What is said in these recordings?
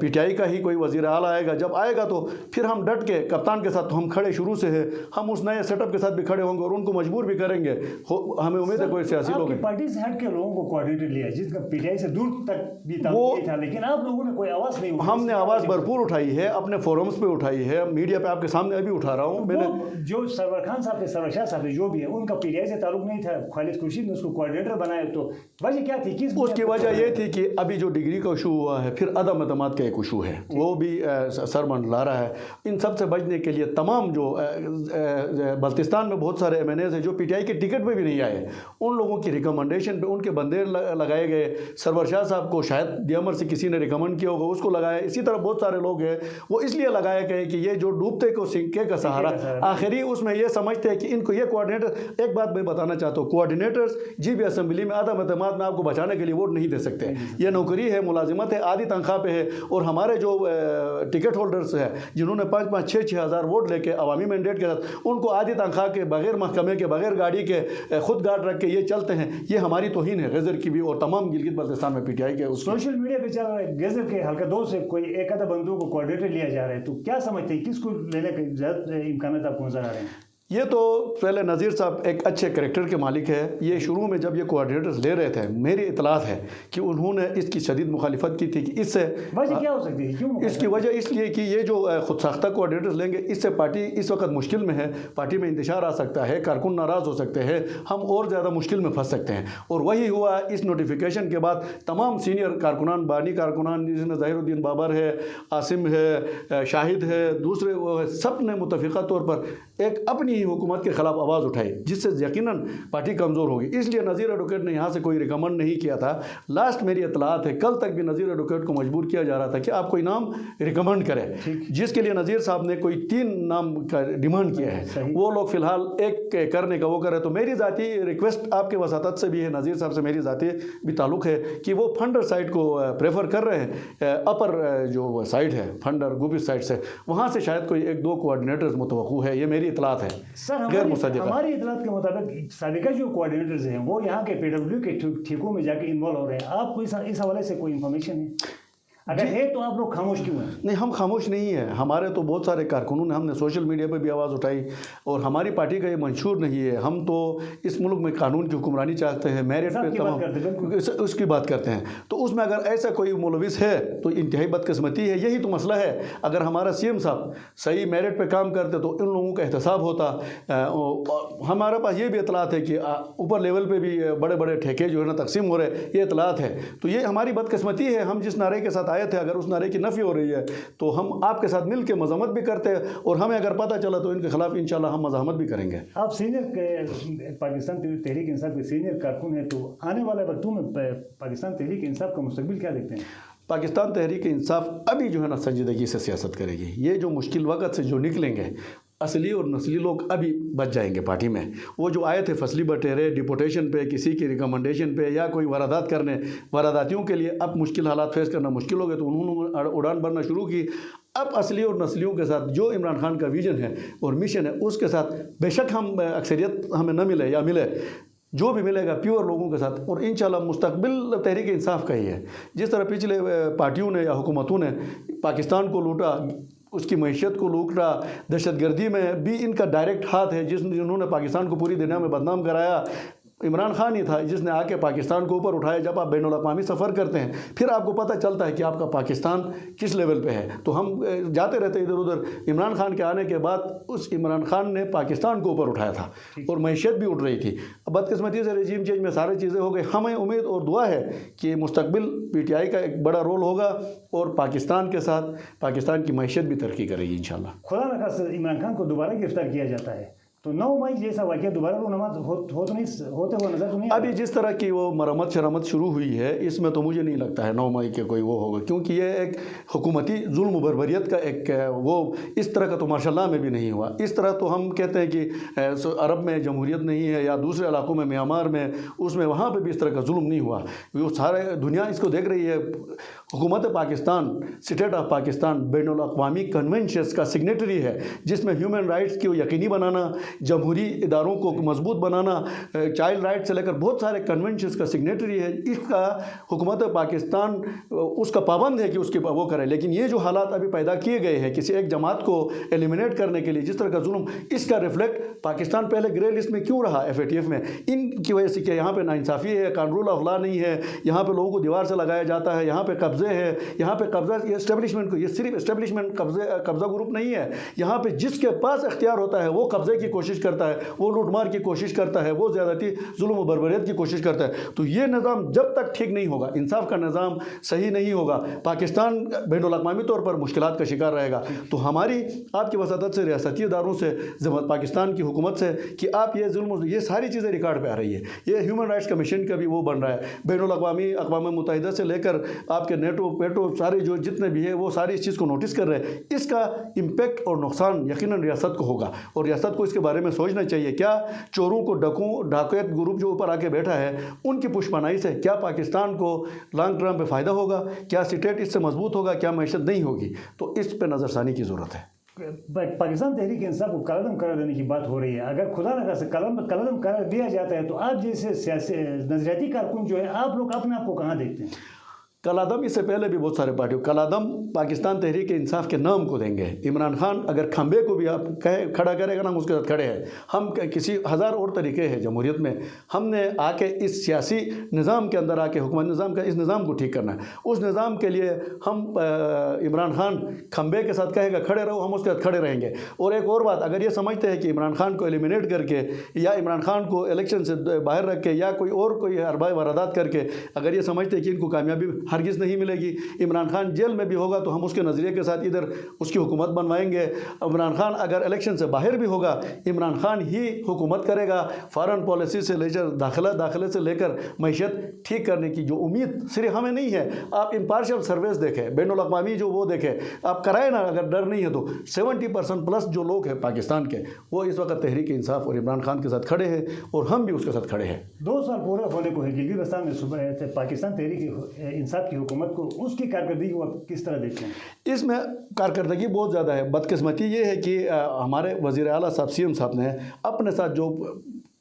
P T I کا ہی کوئی وزیر اعلیٰ آئے گا، جب آئے گا تو پھر ہم ڈٹ کے کپتان کے ساتھ تو ہم کھڑے شروع سے ہیں، ہم اس نئے سیٹ اپ کے ساتھ بھی کھڑے ہوں گے اور ان کو مجبور بھی کریں گے۔ ہمیں امید ہے کوئی سیاسی لوگ ہیں پارٹی سے ہٹ کے لوگوں کو کوآرڈینیٹر لیا جس کا پی ٹی آئی سے دور تک بھی تعلق نہیں تھا، لیکن آپ لوگوں نے کوئی آواز نہیں اٹھائی۔ ہم نے آواز بھرپور اٹھائی ہے، اپنے فورمز پہ اٹھائی ہے، میڈیا پہ آپ کے سامنے ابھی اٹھا رہا ہوں۔ میں نے جو سرور خان صاحب سرور شاہ صاحب جو بھی ہے ان کا پی ٹی آئی سے تعلق نہیں تھا، خالد خورشید نے اس کو کوآرڈینیٹر بنایا، تو وجہ کیا تھی؟ اس کی وجہ یہ تھی کہ ابھی جو ڈگری کا ایشو ہوا ہے، پھر عدم اعتماد کا ایک ایشو ہے، وہ بھی سر منڈلا رہا ہے۔ ان سب سے بچنے کے لیے تمام جو بلتستان میں بہت سارے ایم این ایز ہیں جو پی ٹی آئی کے ٹکٹ پہ بھی نہیں آئے، ان لوگوں کی ریکمنڈیشن پہ ان کے بندے لگائے گئے۔ سرور شاہ صاحب کو شاید دیامر سے کسی نے ریکمنڈ کیا ہوگا، اس کو لگایا۔ اسی طرح بہت سارے لوگ ہیں وہ اس لیے لگائے گئے کہ یہ جو ڈوبتے کو سنکے کا سہارا، آخری اس میں یہ سمجھتے ہیں کہ ان کو یہ کوآرڈینیٹر، ایک بات میں بتانا چاہتا ہوں، کوآرڈینیٹرز جی بھی اسمبلی میں عدم اعتماد میں آپ کو بچانے کے لیے ووٹ نہیں دے سکتے۔ یہ نوکری ہے، ملازمت ہے، آدھی تنخواہ پہ ہے، اور ہمارے جو ٹکٹ ہولڈرز ہیں جنہوں نے 5-5 6-6 ہزار ووٹ لے کے عوامی مینڈیٹ کے ساتھ، ان کو آدھی تنخواہ کے بغیر محکمے کے بغیر گاڑی کے خود گارڈ رکھ کے یہ چلتے ہیں، یہ ہماری توہین ہے غیظر کی بھی اور تمام گلگت بلتستان میں پی ٹی آئی کے۔ سوشل میڈیا پہ چل رہا ہے غیظر کے حلقہ 2 سے کوئی ایک آدھا بندوں کو کوآرڈینیٹر لیا جا رہا ہے، تو کیا سمجھتے ہیں کس کو لینے کے زیادہ امکانات آپ کو نظر آ رہے ہیں؟ یہ تو پہلے نذیر صاحب ایک اچھے کریکٹر کے مالک ہے۔ یہ شروع میں جب یہ کوآرڈینیٹرز لے رہے تھے، میری اطلاعات ہے کہ انہوں نے اس کی شدید مخالفت کی تھی کہ اس سے وجہ کیا ہو سکتی ہے؟ کیوں؟ اس کی وجہ اس لیے کہ یہ جو خود ساختہ کوآرڈینیٹرز لیں گے، اس سے پارٹی اس وقت مشکل میں ہے، پارٹی میں انتشار آ سکتا ہے، کارکن ناراض ہو سکتے ہیں، ہم اور زیادہ مشکل میں پھنس سکتے ہیں۔ اور وہی ہوا اس نوٹیفیکیشن کے بعد تمام سینئر کارکنان، بانی کارکنان، جس میں ظاہر الدین بابر ہے، عاصم ہے، شاہد ہے، دوسرے وہ ہے، سب نے متفقہ طور پر ایک اپنی ہی حکومت کے خلاف آواز اٹھائی، جس سے یقیناً پارٹی کمزور ہوگی۔ اس لیے نذیر ایڈوکیٹ نے یہاں سے کوئی ریکمنڈ نہیں کیا تھا۔ لاسٹ میری اطلاعات ہے کل تک بھی نذیر ایڈوکیٹ کو مجبور کیا جا رہا تھا کہ آپ کوئی نام ریکمنڈ کریں، جس کے لیے نذیر صاحب نے کوئی 3 نام کا ڈیمانڈ کیا ہے، وہ لوگ فی الحال ایک کرنے کا وہ کرے۔ تو میری ذاتی ریکویسٹ آپ کے وساطت سے بھی ہے، نذیر صاحب سے میری ذاتی بھی تعلق ہے کہ وہ فنڈر سائٹ کو پریفر کر رہے ہیں، اپر جو سائٹ ہے فنڈر گوبس سائٹ سے، وہاں سے شاید کوئی 1-2 کوآرڈینیٹرز متوقع ہے، یہ میری اطلاعات ہے۔ سر ہماری اطلاعات کے مطابق سابقہ جو کوآرڈینیٹرز ہیں وہ یہاں کے پی ڈبلیو کے ٹھیکوں میں جا کے انوالو ہو رہے ہیں، آپ کو اس حوالے سے کوئی انفارمیشن ہے؟ اگر ہے تو آپ لوگ خاموش کیوں ہیں؟ نہیں، ہم خاموش نہیں ہیں، ہمارے تو بہت سارے کارکنوں نے، ہم نے سوشل میڈیا پہ بھی آواز اٹھائی، اور ہماری پارٹی کا یہ منشور نہیں ہے۔ ہم تو اس ملک میں قانون کی حکمرانی چاہتے ہیں، میرٹ پہ تمام اس کی بات کرتے ہیں۔ تو اس میں اگر ایسا کوئی ملوث ہے تو انتہائی بدقسمتی ہے، یہی تو مسئلہ ہے۔ اگر ہمارا سی ایم صاحب صحیح میرٹ پہ کام کرتے تو ان لوگوں کا احتساب ہوتا۔ ہمارے پاس یہ بھی اطلاعات ہے کہ اوپر لیول پہ بھی بڑے بڑے ٹھیکے جو ہے نا تقسیم ہو رہے، یہ اطلاعات ہے۔ تو یہ ہماری بدقسمتی ہے، ہم جس نعرے کے ساتھ آئے تھے اگر اس نعرے کی نفی ہو رہی ہے تو ہم آپ کے ساتھ مل کے مذمت بھی کرتے ہیں، اور ہمیں اگر پتہ چلا تو ان کے خلاف انشاءاللہ ہم مزاحمت بھی کریں گے۔ آپ سینئر پاکستان تحریک انصاف کے سینئر کارکن ہیں، تو آنے والے وقتوں میں پاکستان تحریک انصاف کا مستقبل کیا دیکھتے ہیں؟ پاکستان تحریک انصاف ابھی جو ہے نا سنجیدگی سے سیاست کرے گی۔ یہ جو مشکل وقت سے جو نکلیں گے، اصلی اور نسلی لوگ ابھی بچ جائیں گے پارٹی میں۔ وہ جو آئے تھے فصلی بٹیرے، ڈپوٹیشن پہ، کسی کی ریکمنڈیشن پہ، یا کوئی واردات کرنے، وارداتیوں کے لیے اب مشکل حالات فیس کرنا مشکل ہو گئے، تو انہوں نے اڑان بھرنا شروع کی۔ اب اصلی اور نسلیوں کے ساتھ جو عمران خان کا ویژن ہے اور مشن ہے، اس کے ساتھ بے شک ہم اکثریت ہمیں نہ ملے یا ملے، جو بھی ملے گا پیور لوگوں کے ساتھ، اور انشاءاللہ مستقبل تحریک انصاف کا ہی ہے۔ جس طرح پچھلے پارٹیوں نے یا حکومتوں نے پاکستان کو لوٹا، اس کی معیشت کو لوٹا، دہشت گردی میں بھی ان کا ڈائریکٹ ہاتھ ہے، جنہوں نے پاکستان کو پوری دنیا میں بدنام کرایا۔ عمران خان ہی تھا جس نے آ کے پاکستان کو اوپر اٹھایا۔ جب آپ بین الاقوامی سفر کرتے ہیں پھر آپ کو پتہ چلتا ہے کہ آپ کا پاکستان کس لیول پہ ہے۔ تو ہم جاتے رہتے ادھر ادھر۔ عمران خان کے آنے کے بعد اس عمران خان نے پاکستان کو اوپر اٹھایا تھا اور معیشت بھی اٹھ رہی تھی۔ بدقسمتی سے رجیم چینج میں سارے چیزیں ہو گئی۔ ہمیں امید اور دعا ہے کہ مستقبل پی ٹی آئی کا ایک بڑا رول ہوگا اور پاکستان کے ساتھ پاکستان کی معیشت بھی ترقی کرے گی انشاءاللہ۔ خدا نخواستہ عمران خان کو دوبارہ گرفتار کیا جاتا ہے تو 9 مئی جیسا واقعہ دوبارہ رونما ہوتے ہوئے نظر تو نہیں آتا؟ ابھی جس طرح کی وہ مرمت شرمت شروع ہوئی ہے، اس میں تو مجھے نہیں لگتا ہے 9 مئی کے کوئی وہ ہوگا، کیونکہ یہ ایک حکومتی ظلم و بربریت کا ایک وہ اس طرح کا تو ماشاء اللہ میں بھی نہیں ہوا۔ اس طرح تو ہم کہتے ہیں کہ عرب میں جمہوریت نہیں ہے یا دوسرے علاقوں میں، میانمار میں، اس میں وہاں پہ بھی اس طرح کا ظلم نہیں ہوا۔ وہ سارے دنیا اس کو دیکھ رہی ہے۔ حکومت پاکستان، اسٹیٹ آف پاکستان بین الاقوامی کنونشنز کا سگنیٹری ہے، جس میں ہیومن رائٹس کو یقینی بنانا، جمہوری اداروں کو مضبوط بنانا، چائلڈ رائٹ سے لے کر بہت سارے کنونشنز کا سگنیٹری ہے. اس کا حکومت پاکستان اس کا پابند ہے کہ اس کی وہ کرے. لیکن یہ جو حالات ابھی پیدا کیے گئے ہیں کسی ایک جماعت کو ایلیمنیٹ کرنے کے لیے، جس طرح کا ظلم، اس کا ریفلیکٹ پاکستان پہلے گرے لسٹ میں کیوں رہا FATF میں؟ ان کی وجہ سے کہ یہاں پہ ناانصافی ہے، قانون رول آف لا نہیں ہے، یہاں پہ لوگوں کو دیوار سے لگایا جاتا ہے، یہاں پہ قبضے ہے، یہاں پہ قبضہ یہ اسٹیبلشمنٹ کو، یہ صرف اسٹیبلشمنٹ قبضہ گروپ نہیں ہے. یہاں پہ جس کے پاس اختیار ہوتا ہے وہ قبضے کی کوشش کرتا ہے، وہ لوٹ مار کی کوشش کرتا ہے، وہ زیادتی ظلم و بربریت کی کوشش کرتا ہے. تو یہ نظام جب تک ٹھیک نہیں ہوگا، انصاف کا نظام صحیح نہیں ہوگا، پاکستان بین الاقوامی طور پر مشکلات کا شکار رہے گا. تو ہماری آپ کی وساطت سے، ریاستی اداروں سے، پاکستان کی حکومت سے کہ آپ یہ ظلم، یہ ساری چیزیں ریکارڈ پہ آ رہی ہے. یہ ہیومن رائٹس کمیشن کا بھی وہ بن رہا ہے، بین الاقوامی اقوام متحدہ سے لے کر آپ کے نیٹو پیٹو سارے جو جتنے بھی ہیں وہ ساری اس چیز کو نوٹس کر رہے ہیں. اس کا امپیکٹ اور نقصان یقیناً ریاست کو ہوگا، اور ریاست کو اس کے بارے میں سوچنا چاہیے. کیا چوروں کو ڈاکیت گروپ جو اوپر آ کے بیٹھا ہے ان کی پشپانائی سے کیا پاکستان کو لانگ ٹرم پہ فائدہ ہوگا؟ کیا اسٹیٹ اس سے مضبوط ہوگا؟ کیا معیشت نہیں ہوگی؟ تو اس پہ نظر ثانی کی ضرورت ہے. پاکستان تحریک انصاف کو کالعدم قرار دینے کی بات ہو رہی ہے. اگر خدا نہ خاصہ کالعدم قرار دیا جاتا ہے تو آپ جیسے سیاسی نظریاتی کارکن جو ہے، آپ لوگ اپنے آپ کو کہاں دیکھتے ہیں؟ کالعدم اس سے پہلے بھی بہت سارے پارٹیوں کالعدم پاکستان تحریک انصاف کے نام کو دیں گے. عمران خان اگر کھمبے کو بھی آپ کھڑا کرے گا نا، ہم اس کے ساتھ کھڑے ہیں. ہم کسی ہزار اور طریقے ہیں جمہوریت میں، ہم نے آ کے اس سیاسی نظام کے اندر آ کے حکومت نظام کا اس نظام کو ٹھیک کرنا ہے. اس نظام کے لیے ہم عمران خان کھمبے کے ساتھ کہے گا کھڑے رہو، ہم اس کے ساتھ کھڑے رہیں گے. اور ایک اور بات، اگر یہ سمجھتے ہیں کہ عمران خان کو ایلیمنیٹ کر کے یا عمران خان کو الیکشن سے باہر رکھ کے یا کوئی اربائی واردات کر کے اگر یہ سمجھتے ہیں کہ ان کو کامیابی ہرگز نہیں ملے گی، عمران خان جیل میں بھی ہوگا تو ہم اس کے نظریے کے ساتھ ادھر اس کی حکومت بنوائیں گے. عمران خان اگر الیکشن سے باہر بھی ہوگا، عمران خان ہی حکومت کرے گا. فارن پالیسی سے لے کر داخلے سے لے کر معیشت ٹھیک کرنے کی جو امید صرف ہمیں نہیں ہے. آپ امپارشل سرویز دیکھیں، بین الاقوامی جو وہ دیکھیں، آپ کرائے نا. اگر ڈر نہیں ہے تو 70% پلس جو لوگ ہیں پاکستان کے، وہ اس وقت تحریک انصاف اور عمران خان کے ساتھ کھڑے ہیں، اور ہم بھی اس کے ساتھ کھڑے ہیں. 2 سال پورے ہونے کو ہے گلگت بلتستان میں صبح پاکستان تحریک انصاف کی حکومت کو، اس کی کارکردگی کو آپ کس طرح دیکھتے ہیں؟ اس میں کارکردگی بہت زیادہ ہے. بدقسمتی یہ ہے کہ ہمارے وزیر اعلیٰ صاحب CM صاحب نے اپنے ساتھ جو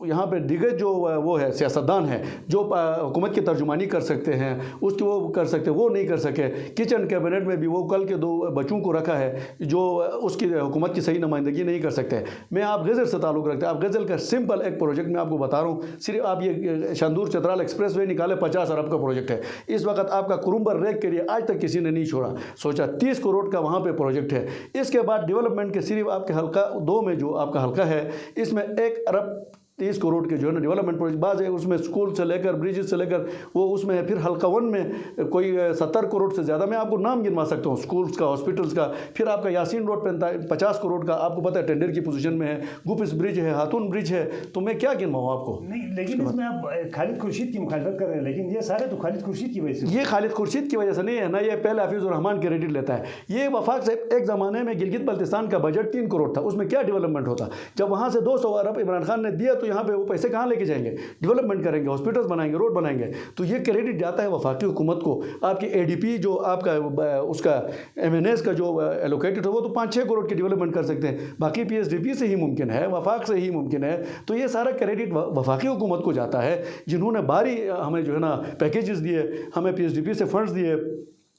یہاں پہ دیگر جو وہ ہے سیاستدان ہیں جو حکومت کی ترجمانی کر سکتے ہیں، اس کی وہ کر سکتے، وہ نہیں کر سکے. کچن کیبنٹ میں بھی وہ کل کے 2 بچوں کو رکھا ہے جو اس کی حکومت کی صحیح نمائندگی نہیں کر سکتے. میں آپ غزل سے تعلق رکھتے ہیں، آپ غزل کا سمپل ایک پروجیکٹ میں آپ کو بتا رہا ہوں. صرف آپ یہ شاندور چترال ایکسپریس وے نکالے، 50 ارب کا پروجیکٹ ہے. اس وقت آپ کا کرمبر ریک کے لیے آج تک کسی نے نہیں چھوڑا. سوچا 30 کروڑ کا وہاں پہ پروجیکٹ ہے. اس کے بعد ڈیولپمنٹ کے صرف آپ کے حلقہ 2 میں جو آپ کا حلقہ ہے، اس میں 1 ارب 30 کروڑ کے جو ہے نا ڈیولپمنٹ پروجیکٹ بعض ہے. اس میں اسکول سے لے کر بریجز سے لے کر وہ اس میں ہے. پھر حلقہ 1 میں کوئی 70 کروڑ سے زیادہ، میں آپ کو نام گنوا سکتا ہوں، اسکولز کا، ہاسپٹلز کا. پھر آپ کا یاسین روڈ پہ 50 کروڑ کا آپ کو پتہ ہے ٹینڈر کی پوزیشن میں ہے. گوپس برج ہے، ہاتون برج ہے. تو میں کیا گنواؤں آپ کو؟ نہیں، لیکن اس میں آپ خالد خورشید کی مخالفت کر رہے ہیں، لیکن یہ سارے تو خالد خورشید کی وجہ سے. یہ خالد خورشید کی وجہ سے نہیں ہے نا، یہ پہلے حفیظ الرحمان کریڈٹ لیتا ہے. یہ وفاق سے ایک زمانے میں گلگت بلتستان کا بجٹ 3 کروڑ تھا، اس میں کیا ڈیولپمنٹ ہوتا؟ جب وہاں سے 200 ارب عمران خان نے دیا تو یہاں پہ وہ پیسے کہاں لے کے جائیں گے؟ ڈیولپمنٹ کریں گے، ہاسپٹلز بنائیں گے، روڈ بنائیں گے. تو یہ کریڈٹ جاتا ہے وفاقی حکومت کو. آپ کی ADP جو آپ کا اس کا MNAs کا جو ایلوکیٹڈ ہے وہ تو 5-6 کروڑ کی ڈیولپمنٹ کر سکتے ہیں. باقی PSDP سے ہی ممکن ہے، وفاق سے ہی ممکن ہے. تو یہ سارا کریڈٹ وفاقی حکومت کو جاتا ہے، جنہوں نے بھاری ہمیں جو ہے نا پیکیجز دیے، ہمیں PSDP سے فنڈز دیے،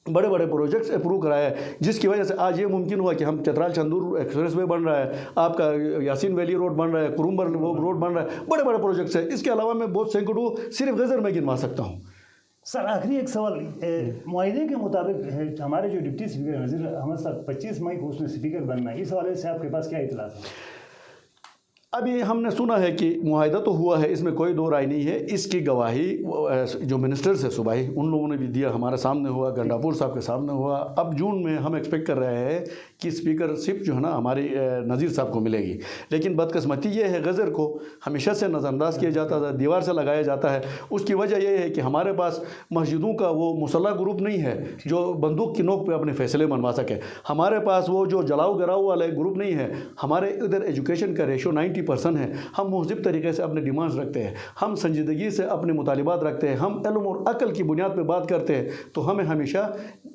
بڑے بڑے پروجیکٹس اپروو کرائے، جس کی وجہ سے آج یہ ممکن ہوا کہ ہم چترال چندور ایکسپریس وے بن رہا ہے، آپ کا یاسین ویلی روڈ بن رہا ہے، کرمبر وہ روڈ بن رہا ہے. بڑے بڑے پروجیکٹس ہیں. اس کے علاوہ میں بہت سینکڑوں صرف غزل میں گنوا سکتا ہوں. سر آخری ایک سوال، معاہدے کے مطابق ہمارے جو ڈپٹی اسپیکر نذیر احمد صاحب 25 مئی کو اس میں اسپیکر بننا ہے، اس حوالے سے آپ کے پاس کیا اطلاعات ہیں؟ ابھی ہم نے سنا ہے کہ معاہدہ تو ہوا ہے، اس میں کوئی دو رائے نہیں ہے. اس کی گواہی جو منسٹرز ہے صوبائی ان لوگوں نے بھی دیا، ہمارے سامنے ہوا، گنڈاپور صاحب کے سامنے ہوا. اب جون میں ہم ایکسپیکٹ کر رہے ہیں کہ اسپیکرشپ جو ہے نا ہماری نذیر صاحب کو ملے گی. لیکن بدقسمتی یہ ہے غزر کو ہمیشہ سے نظر انداز کیا جاتا تھا، دیوار سے لگایا جاتا ہے. اس کی وجہ یہ ہے کہ ہمارے پاس مسجدوں کا وہ مسلح گروپ نہیں ہے جو بندوق کی نوک پہ اپنے فیصلے منوا سکے. ہمارے پاس وہ جو جلاؤ گراؤ والے گروپ نہیں ہے. ہمارے ادھر ایجوکیشن کا ریشو 90% ہے. ہم مہذب طریقے سے اپنے ڈیمانڈز رکھتے ہیں، ہم سنجیدگی سے اپنے مطالبات رکھتے ہیں، ہم علم اور عقل کی بنیاد پہ بات کرتے ہیں. تو ہمیں ہمیشہ